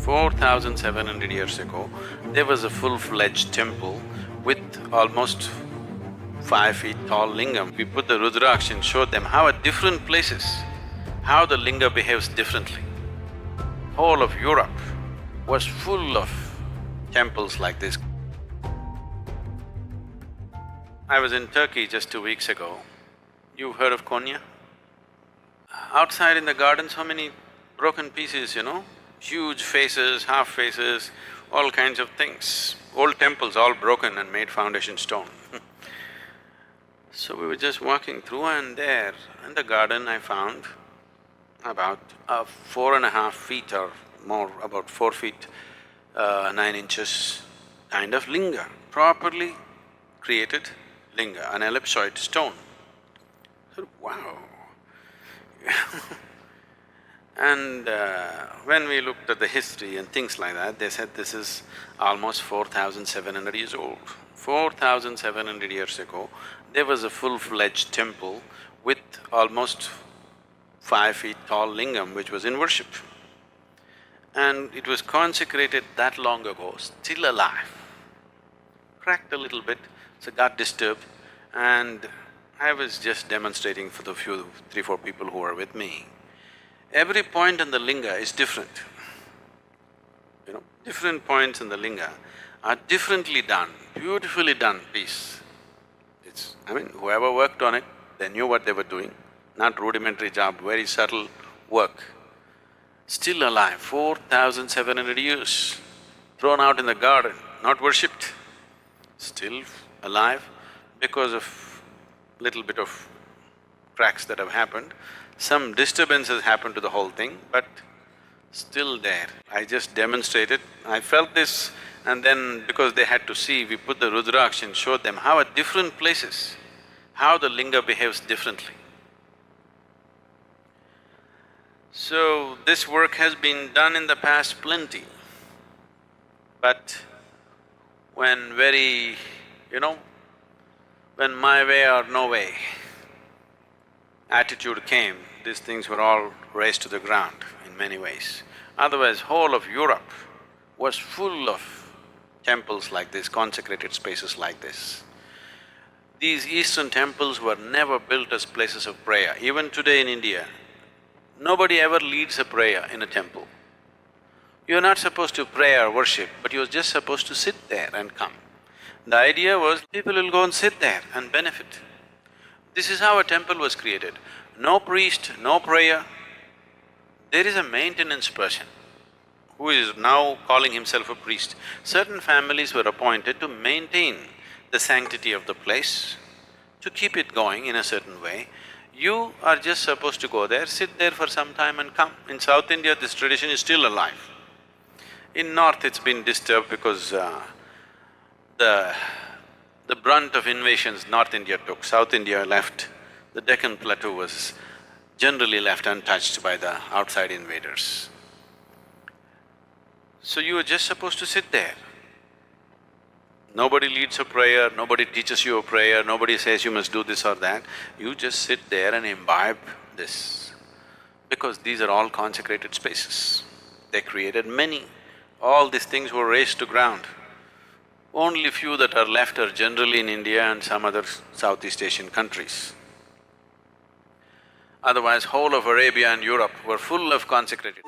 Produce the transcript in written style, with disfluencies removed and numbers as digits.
4,700 years ago, there was a full-fledged temple with almost 5 feet tall lingam. We put the Rudraksh and showed them how at different places, how the linga behaves differently. Whole of Europe was full of temples like this. I was in Turkey just 2 weeks ago. You've heard of Konya? Outside in the garden, so many broken pieces, huge faces, half faces, all kinds of things. Old temples all broken and made foundation stone. So we were just walking through and there in the garden I found about 4.5 feet or more, about 4 feet 9 inches kind of linga, properly created linga, an ellipsoid stone. So, wow. And when we looked at the history and things like that, they said this is almost 4,700 years old. 4,700 years ago, there was a full-fledged temple with almost 5 feet tall lingam which was in worship. And it was consecrated that long ago, still alive. Cracked a little bit, so got disturbed, and I was just demonstrating for the few, 3-4 people who were with me. Every point in the linga is different. Different points in the linga are differently done, beautifully done piece. Whoever worked on it, they knew what they were doing, not rudimentary job, very subtle work. Still alive, 4,700 years, thrown out in the garden, not worshipped, still alive because of little bit of cracks that have happened. Some disturbances happened to the whole thing, but still there. I just demonstrated, I felt this, and then because they had to see, we put the Rudraksh and showed them how at different places, how the linga behaves differently. So, this work has been done in the past plenty, but when when my way or no way attitude came, these things were all razed to the ground in many ways. Otherwise, whole of Europe was full of temples like this, consecrated spaces like this. These eastern temples were never built as places of prayer. Even today in India, nobody ever leads a prayer in a temple. You're not supposed to pray or worship, but you're just supposed to sit there and come. The idea was people will go and sit there and benefit. This is how a temple was created. No priest, no prayer. There is a maintenance person who is now calling himself a priest. Certain families were appointed to maintain the sanctity of the place, to keep it going in a certain way. You are just supposed to go there, sit there for some time and come. In South India, this tradition is still alive. In North, it's been disturbed because the brunt of invasions North India took, South India left. The Deccan Plateau was generally left untouched by the outside invaders. So you were just supposed to sit there. Nobody leads a prayer, nobody teaches you a prayer, nobody says you must do this or that. You just sit there and imbibe this, because these are all consecrated spaces. They created many. All these things were razed to ground. Only few that are left are generally in India and some other Southeast Asian countries. Otherwise, whole of Arabia and Europe were full of consecrated.